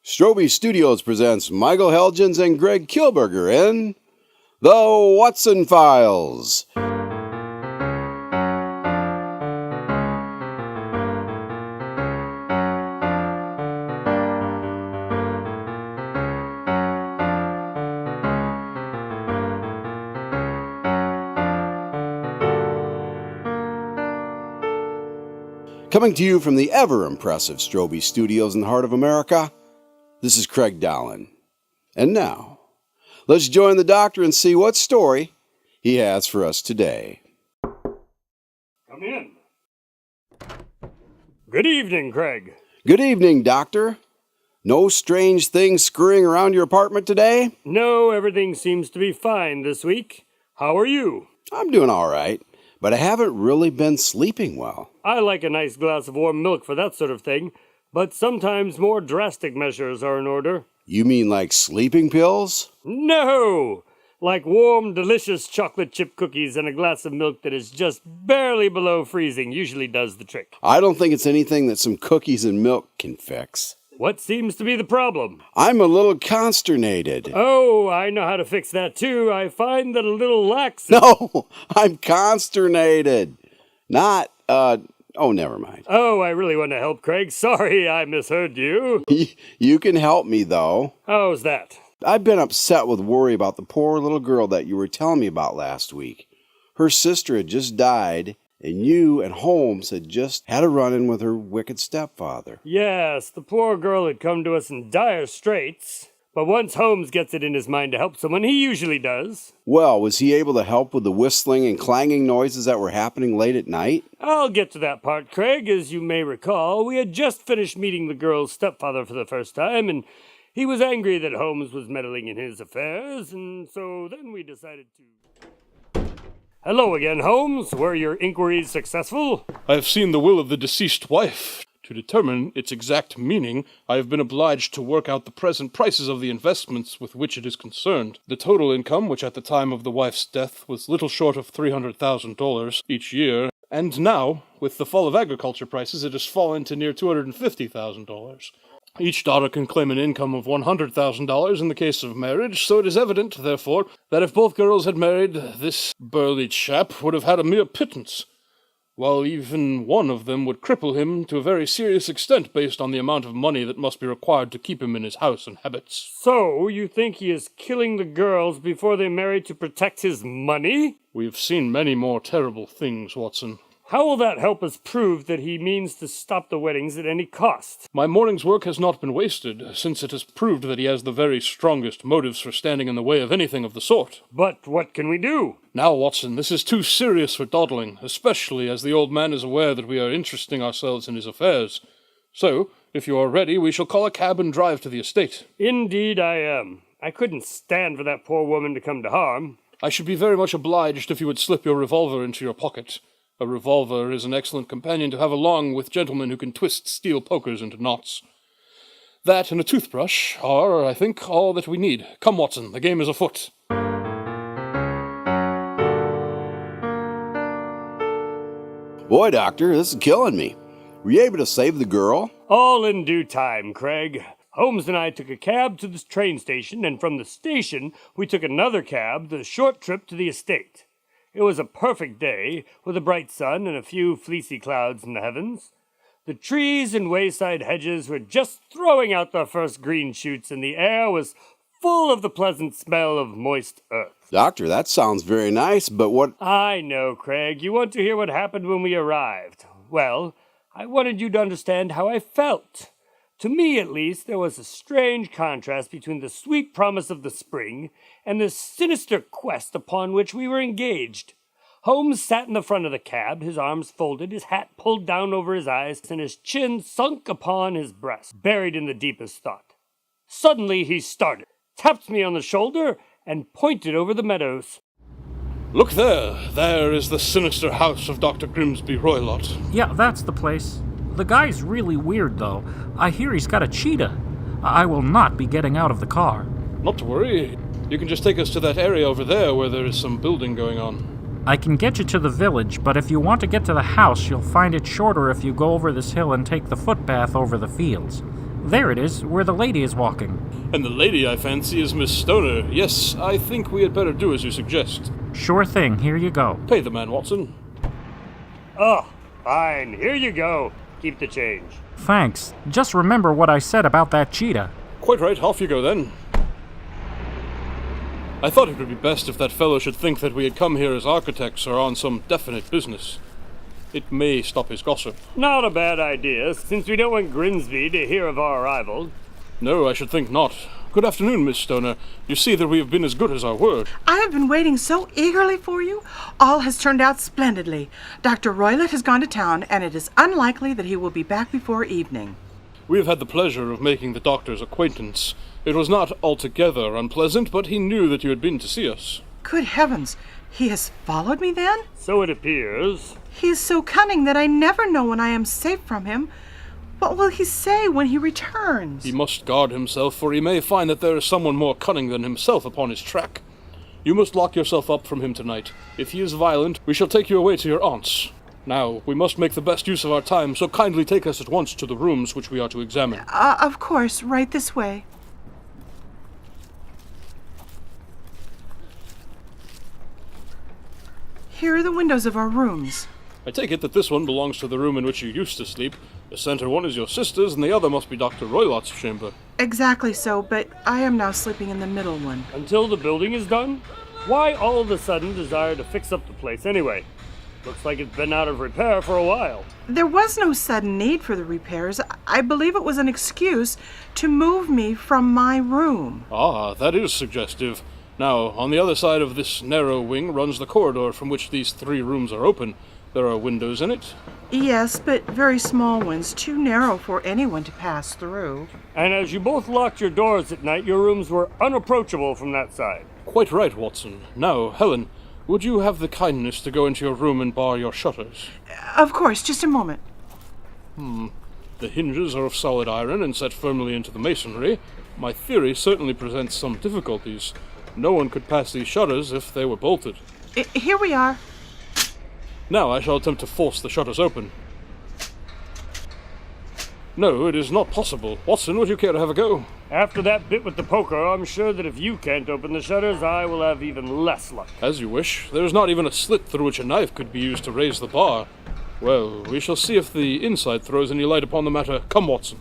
Strobe Studios presents Michael Helgens and Greg Kilberger in The Watson Files. Coming to you from the ever-impressive Strobe Studios in the heart of America, this is Craig Dahlen. And now, let's join the doctor and see what story he has for us today. Come in. Good evening, Craig. Good evening, doctor. No strange things scurrying around your apartment today? No, everything seems to be fine this week. How are you? I'm doing all right, but I haven't really been sleeping well. I like a nice glass of warm milk for that sort of thing, but sometimes more drastic measures are in order. You mean like sleeping pills? No! Like warm, delicious chocolate chip cookies and a glass of milk that is just barely below freezing usually does the trick. I don't think it's anything that some cookies and milk can fix. What seems to be the problem? I'm a little consternated. Oh, I know how to fix that too. I find that a little lax... No, I'm consternated. Not, oh, never mind. Oh, I really want to help, Craig. Sorry I misheard you. You can help me, though. How's that? I've been upset with worry about the poor little girl that you were telling me about last week. Her sister had just died, and you and Holmes had just had a run-in with her wicked stepfather. Yes, the poor girl had come to us in dire straits. But once Holmes gets it in his mind to help someone, he usually does. Well, was he able to help with the whistling and clanging noises that were happening late at night? I'll get to that part, Craig. As you may recall, we had just finished meeting the girl's stepfather for the first time, and he was angry that Holmes was meddling in his affairs, and so then we decided to... Hello again, Holmes. Were your inquiries successful? I have seen the will of the deceased wife. To determine its exact meaning, I have been obliged to work out the present prices of the investments with which it is concerned. The total income, which at the time of the wife's death was little short of $300,000 each year, and now, with the fall of agriculture prices, it has fallen to near $250,000. Each daughter can claim an income of $100,000 in the case of marriage, so it is evident, therefore, that if both girls had married, this burly chap would have had a mere pittance, while even one of them would cripple him to a very serious extent based on the amount of money that must be required to keep him in his house and habits. So, you think he is killing the girls before they marry to protect his money? We have seen many more terrible things, Watson. How will that help us prove that he means to stop the weddings at any cost? My morning's work has not been wasted, since it has proved that he has the very strongest motives for standing in the way of anything of the sort. But what can we do? Now, Watson, this is too serious for dawdling, especially as the old man is aware that we are interesting ourselves in his affairs. So, if you are ready, we shall call a cab and drive to the estate. Indeed I am. I couldn't stand for that poor woman to come to harm. I should be very much obliged if you would slip your revolver into your pocket. A revolver is an excellent companion to have along with gentlemen who can twist steel pokers into knots. That and a toothbrush are, I think, all that we need. Come, Watson, the game is afoot. Boy, doctor, this is killing me. Were you able to save the girl? All in due time, Craig. Holmes and I took a cab to the train station, and from the station we took another cab, the short trip to the estate. It was a perfect day, with a bright sun and a few fleecy clouds in the heavens. The trees and wayside hedges were just throwing out their first green shoots, and the air was full of the pleasant smell of moist earth. Doctor, that sounds very nice, but what... I know, Craig. You want to hear what happened when we arrived. Well, I wanted you to understand how I felt. To me, at least, there was a strange contrast between the sweet promise of the spring and the sinister quest upon which we were engaged. Holmes sat in the front of the cab, his arms folded, his hat pulled down over his eyes, and his chin sunk upon his breast, buried in the deepest thought. Suddenly he started, tapped me on the shoulder, and pointed over the meadows. Look there! There is the sinister house of Dr. Grimsby Roylott. Yeah, that's the place. The guy's really weird, though. I hear he's got a cheetah. I will not be getting out of the car. Not to worry. You can just take us to that area over there where there is some building going on. I can get you to the village, but if you want to get to the house, you'll find it shorter if you go over this hill and take the footpath over the fields. There it is, where the lady is walking. And the lady, I fancy, is Miss Stoner. Yes, I think we had better do as you suggest. Sure thing, here you go. Pay the man, Watson. Oh, fine. Here you go. Keep the change. Thanks. Just remember what I said about that cheetah. Quite right, off you go then. I thought it would be best if that fellow should think that we had come here as architects or on some definite business. It may stop his gossip. Not a bad idea, since we don't want Grimsby to hear of our arrival. No, I should think not. Good afternoon, Miss Stoner. You see that we have been as good as our word. I have been waiting so eagerly for you. All has turned out splendidly. Dr. Roylott has gone to town, and it is unlikely that he will be back before evening. We have had the pleasure of making the doctor's acquaintance. It was not altogether unpleasant, but he knew that you had been to see us. Good heavens, he has followed me then? So it appears. He is so cunning that I never know when I am safe from him. What will he say when he returns? He must guard himself, for he may find that there is someone more cunning than himself upon his track. You must lock yourself up from him tonight. If he is violent, we shall take you away to your aunt's. Now, we must make the best use of our time, so kindly take us at once to the rooms which we are to examine. Of course, right this way. Here are the windows of our rooms. I take it that this one belongs to the room in which you used to sleep. The center one is your sister's, and the other must be Dr. Roylott's chamber. Exactly so, but I am now sleeping in the middle one. Until the building is done? Why all of a sudden desire to fix up the place anyway? Looks like it's been out of repair for a while. There was no sudden need for the repairs. I believe it was an excuse to move me from my room. Ah, that is suggestive. Now, on the other side of this narrow wing runs the corridor from which these 3 rooms are open. There are windows in it. Yes, but very small ones, too narrow for anyone to pass through. And as you both locked your doors at night, your rooms were unapproachable from that side. Quite right, Watson. Now, Helen, would you have the kindness to go into your room and bar your shutters? Of course, just a moment. The hinges are of solid iron and set firmly into the masonry. My theory certainly presents some difficulties. No one could pass these shutters if they were bolted. Here we are. Now I shall attempt to force the shutters open. No, it is not possible. Watson, would you care to have a go? After that bit with the poker, I'm sure that if you can't open the shutters, I will have even less luck. As you wish. There is not even a slit through which a knife could be used to raise the bar. Well, we shall see if the inside throws any light upon the matter. Come, Watson.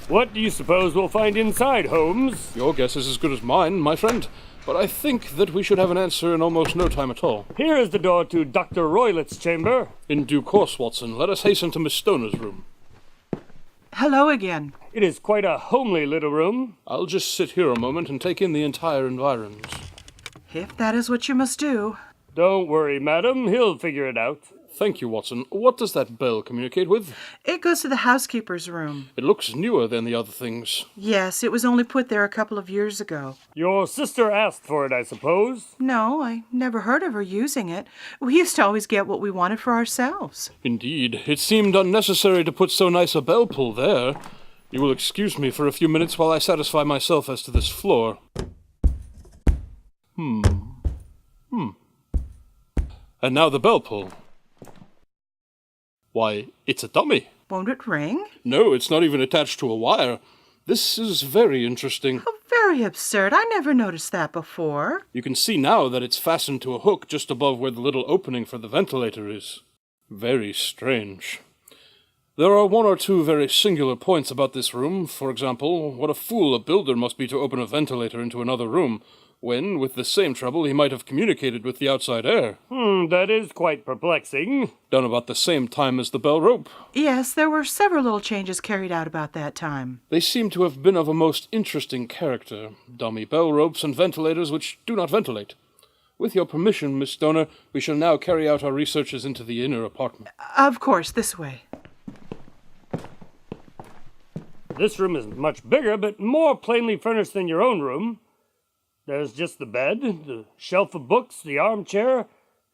What do you suppose we'll find inside, Holmes? Your guess is as good as mine, my friend. But I think that we should have an answer in almost no time at all. Here is the door to Dr. Roylott's chamber. In due course, Watson. Let us hasten to Miss Stoner's room. Hello again. It is quite a homely little room. I'll just sit here a moment and take in the entire environs. If that is what you must do. Don't worry, madam. He'll figure it out. Thank you, Watson. What does that bell communicate with? It goes to the housekeeper's room. It looks newer than the other things. Yes, it was only put there a couple of years ago. Your sister asked for it, I suppose? No, I never heard of her using it. We used to always get what we wanted for ourselves. Indeed. It seemed unnecessary to put so nice a bell pull there. You will excuse me for a few minutes while I satisfy myself as to this floor. And now the bell pull. Why, it's a dummy. Won't it ring? No, it's not even attached to a wire. This is very interesting. How very absurd. I never noticed that before. You can see now that it's fastened to a hook just above where the little opening for the ventilator is. Very strange. There are 1 or 2 very singular points about this room. For example, what a fool a builder must be to open a ventilator into another room, when, with the same trouble, he might have communicated with the outside air. That is quite perplexing. Done about the same time as the bell rope. Yes, there were several little changes carried out about that time. They seem to have been of a most interesting character. Dummy bell ropes and ventilators which do not ventilate. With your permission, Miss Stoner, we shall now carry out our researches into the inner apartment. Of course, this way. This room is much bigger, but more plainly furnished than your own room. There's just the bed, the shelf of books, the armchair,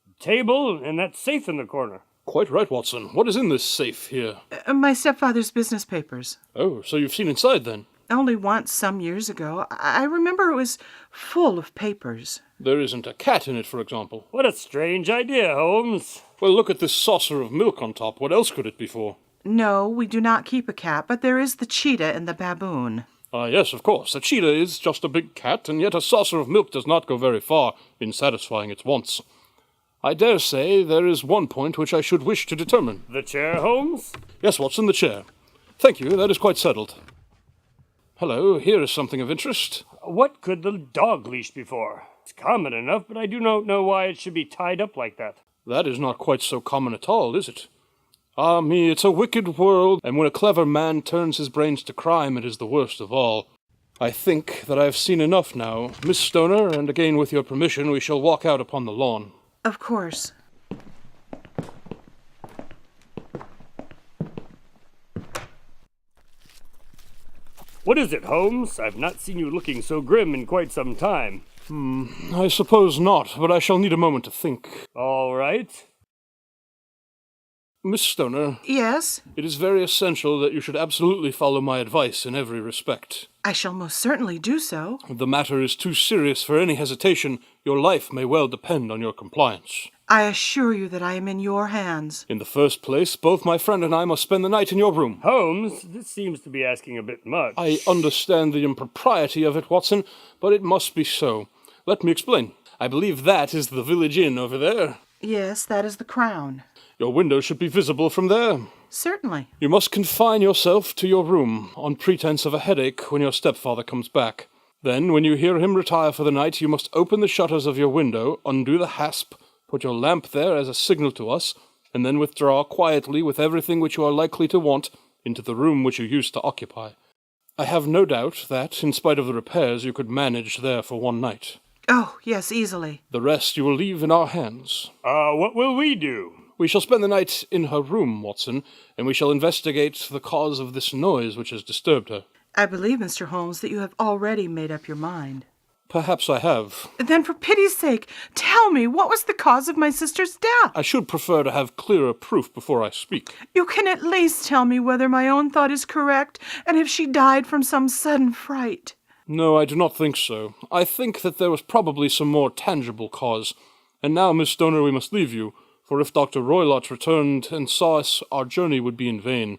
the table, and that safe in the corner. Quite right, Watson. What is in this safe here? My stepfather's business papers. Oh, so you've seen inside then? Only once, some years ago. I remember it was full of papers. There isn't a cat in it, for example. What a strange idea, Holmes. Well, look at this saucer of milk on top. What else could it be for? No, we do not keep a cat, but there is the cheetah and the baboon. Yes, of course. A cheetah is just a big cat, and yet a saucer of milk does not go very far in satisfying its wants. I dare say there is one point which I should wish to determine. The chair, Holmes? Yes, Watson, the chair. Thank you, that is quite settled. Hello, here is something of interest. What could the dog leash be for? It's common enough, but I do not know why it should be tied up like that. That is not quite so common at all, is it? Ah me, it's a wicked world, and when a clever man turns his brains to crime, it is the worst of all. I think that I have seen enough now. Miss Stoner, and again with your permission, we shall walk out upon the lawn. Of course. What is it, Holmes? I've not seen you looking so grim in quite some time. I suppose not, but I shall need a moment to think. All right. Miss Stoner, Yes? it is very essential that you should absolutely follow my advice in every respect. I shall most certainly do so. The matter is too serious for any hesitation. Your life may well depend on your compliance. I assure you that I am in your hands. In the first place, both my friend and I must spend the night in your room. Holmes, this seems to be asking a bit much. I understand the impropriety of it, Watson, but it must be so. Let me explain. I believe that is the village inn over there. Yes, that is the Crown. Your window should be visible from there. Certainly. You must confine yourself to your room, on pretense of a headache, when your stepfather comes back. Then, when you hear him retire for the night, you must open the shutters of your window, undo the hasp, put your lamp there as a signal to us, and then withdraw quietly with everything which you are likely to want into the room which you used to occupy. I have no doubt that, in spite of the repairs, you could manage there for one night. Oh, yes, easily. The rest you will leave in our hands. What will we do? We shall spend the night in her room, Watson, and we shall investigate the cause of this noise which has disturbed her. I believe, Mr. Holmes, that you have already made up your mind. Perhaps I have. Then, for pity's sake, tell me, what was the cause of my sister's death? I should prefer to have clearer proof before I speak. You can at least tell me whether my own thought is correct, and if she died from some sudden fright. No, I do not think so. I think that there was probably some more tangible cause. And now, Miss Stoner, we must leave you, for if Dr. Roylott returned and saw us, our journey would be in vain.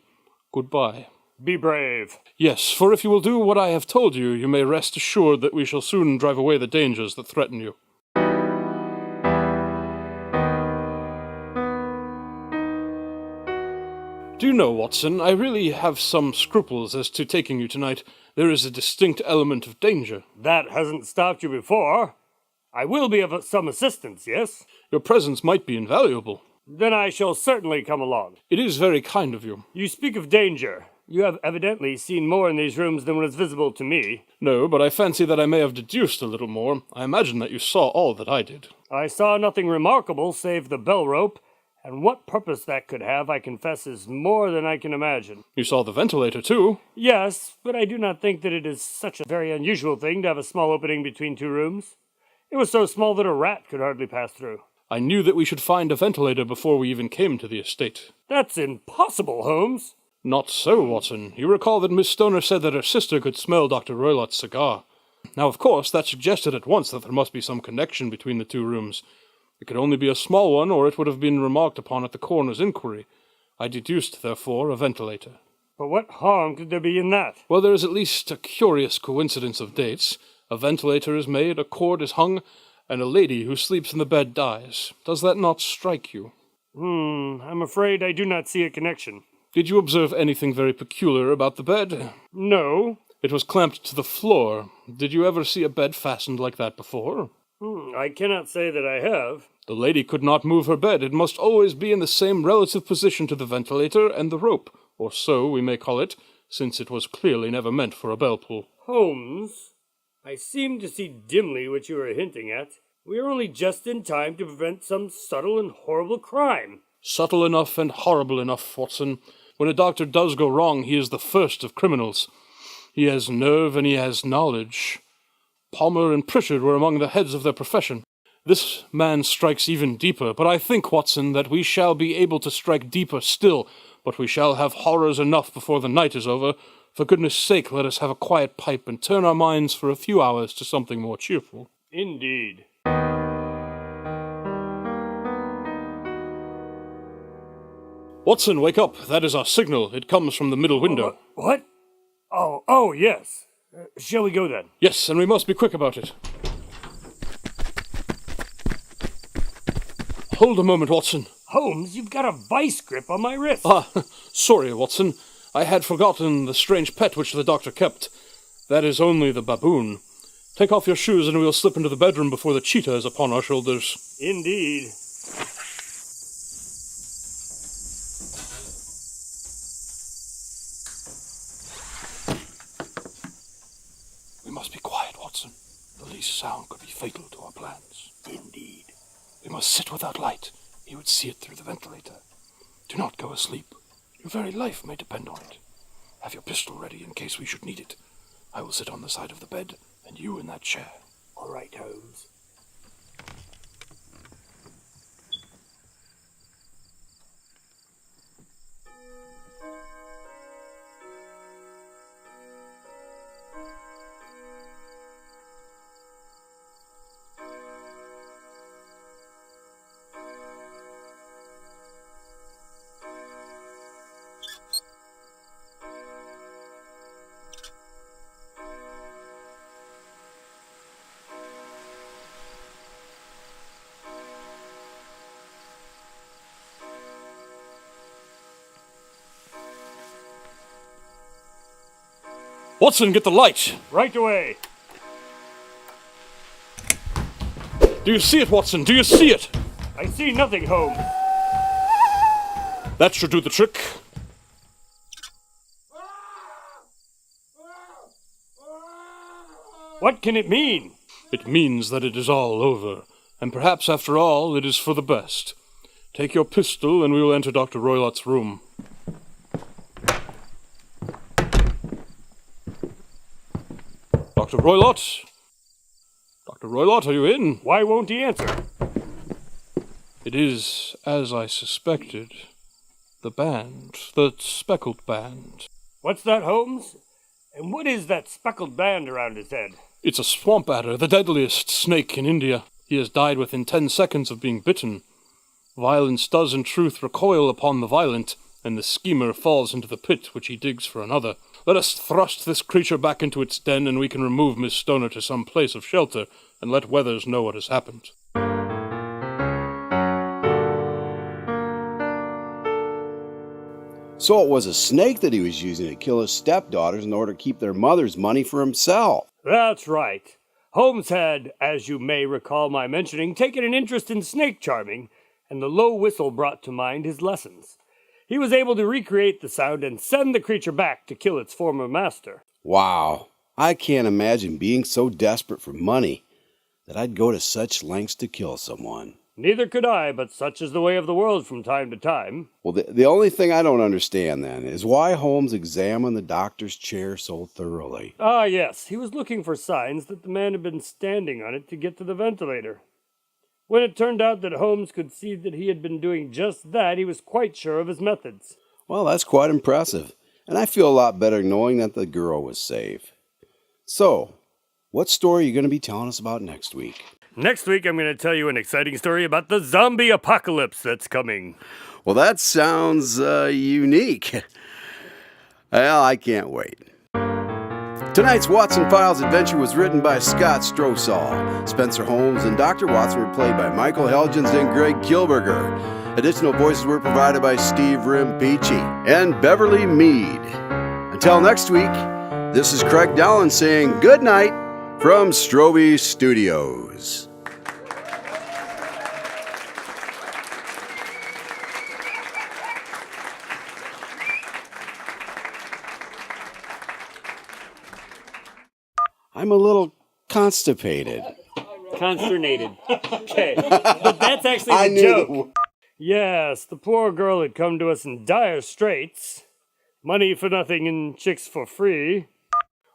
Goodbye. Be brave. Yes, for if you will do what I have told you, you may rest assured that we shall soon drive away the dangers that threaten you. Do you know, Watson, I really have some scruples as to taking you tonight. There is a distinct element of danger. That hasn't stopped you before. I will be of some assistance, yes? Your presence might be invaluable. Then I shall certainly come along. It is very kind of you. You speak of danger. You have evidently seen more in these rooms than was visible to me. No, but I fancy that I may have deduced a little more. I imagine that you saw all that I did. I saw nothing remarkable save the bell rope, and what purpose that could have, I confess, is more than I can imagine. You saw the ventilator, too. Yes, but I do not think that it is such a very unusual thing to have a small opening between two rooms. It was so small that a rat could hardly pass through. I knew that we should find a ventilator before we even came to the estate. That's impossible, Holmes. Not so, Watson. You recall that Miss Stoner said that her sister could smell Dr. Roylott's cigar. Now, of course, that suggested at once that there must be some connection between the two rooms. It could only be a small one, or it would have been remarked upon at the coroner's inquiry. I deduced, therefore, a ventilator. But what harm could there be in that? Well, there is at least a curious coincidence of dates. A ventilator is made, a cord is hung, and a lady who sleeps in the bed dies. Does that not strike you? I'm afraid I do not see a connection. Did you observe anything very peculiar about the bed? No. It was clamped to the floor. Did you ever see a bed fastened like that before? I cannot say that I have. The lady could not move her bed. It must always be in the same relative position to the ventilator and the rope, or so we may call it, since it was clearly never meant for a bell pull. Holmes, I seem to see dimly what you are hinting at. We are only just in time to prevent some subtle and horrible crime. Subtle enough and horrible enough, Watson. When a doctor does go wrong, he is the first of criminals. He has nerve and he has knowledge. Palmer and Pritchard were among the heads of their profession. This man strikes even deeper, but I think, Watson, that we shall be able to strike deeper still, but we shall have horrors enough before the night is over. For goodness' sake, let us have a quiet pipe and turn our minds for a few hours to something more cheerful. Indeed. Watson, wake up. That is our signal. It comes from the middle window. What? Oh, yes. Shall we go then? Yes, and we must be quick about it. Hold a moment, Watson. Holmes, you've got a vice grip on my wrist. Sorry, Watson. I had forgotten the strange pet which the doctor kept. That is only the baboon. Take off your shoes and we'll slip into the bedroom before the cheetah is upon our shoulders. Indeed. We must be quiet, Watson. The least sound could be fatal to our plans. Indeed. We must sit without light. He would see it through the ventilator. Do not go asleep. Your very life may depend on it. Have your pistol ready in case we should need it. I will sit on the side of the bed, and you in that chair. All right, Holmes. Watson, get the light! Right away. Do you see it, Watson? Do you see it? I see nothing, Holmes. That should do the trick. What can it mean? It means that it is all over, and perhaps after all it is for the best. Take your pistol and we will enter Dr. Roylott's room. Dr. Roylott? Dr. Roylott, are you in? Why won't he answer? It is, as I suspected, the band, the Speckled band. What's that, Holmes? And what is that speckled band around his head? It's a swamp adder, the deadliest snake in India. He has died within 10 seconds of being bitten. Violence does in truth recoil upon the violent, and the schemer falls into the pit which he digs for another. Let us thrust this creature back into its den, and we can remove Miss Stoner to some place of shelter, and let Weathers know what has happened. So it was a snake that he was using to kill his stepdaughters in order to keep their mother's money for himself. That's right. Holmes had, as you may recall my mentioning, taken an interest in snake charming, and the low whistle brought to mind his lessons. He was able to recreate the sound and send the creature back to kill its former master. Wow, I can't imagine being so desperate for money that I'd go to such lengths to kill someone. Neither could I, but such is the way of the world from time to time. Well, the only thing I don't understand then is why Holmes examined the doctor's chair so thoroughly. Ah, yes, he was looking for signs that the man had been standing on it to get to the ventilator. When it turned out that Holmes could see that he had been doing just that, he was quite sure of his methods. Well, that's quite impressive, and I feel a lot better knowing that the girl was safe. So, what story are you going to be telling us about next week? Next week, I'm going to tell you an exciting story about the zombie apocalypse that's coming. Well, that sounds unique. Well, I can't wait. Tonight's Watson Files adventure was written by Scott Strosahl. Spencer Holmes and Dr. Watson were played by Michael Helgens and Greg Kilberger. Additional voices were provided by Steve Rimpici and Beverly Mead. Until next week, this is Craig Dahlen saying good night from Stroby Studios. I'm a little constipated. Consternated. Okay, but that's actually the joke. Yes, the poor girl had come to us in dire straits. Money for nothing and chicks for free.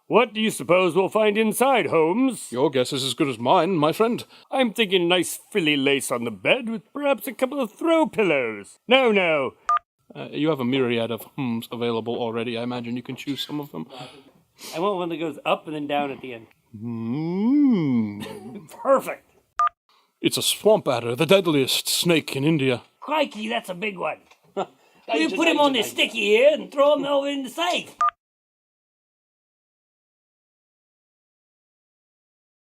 What do you suppose we'll find inside, Holmes? Your guess is as good as mine, my friend. I'm thinking nice frilly lace on the bed with perhaps a couple of throw pillows. No. You have a myriad of hums available already. I imagine you can choose some of them. I want one that goes up and then down at the end. Perfect. It's a swamp adder, the deadliest snake in India. Crikey, that's a big one. We'll put him on this sticky here and throw him over in the safe.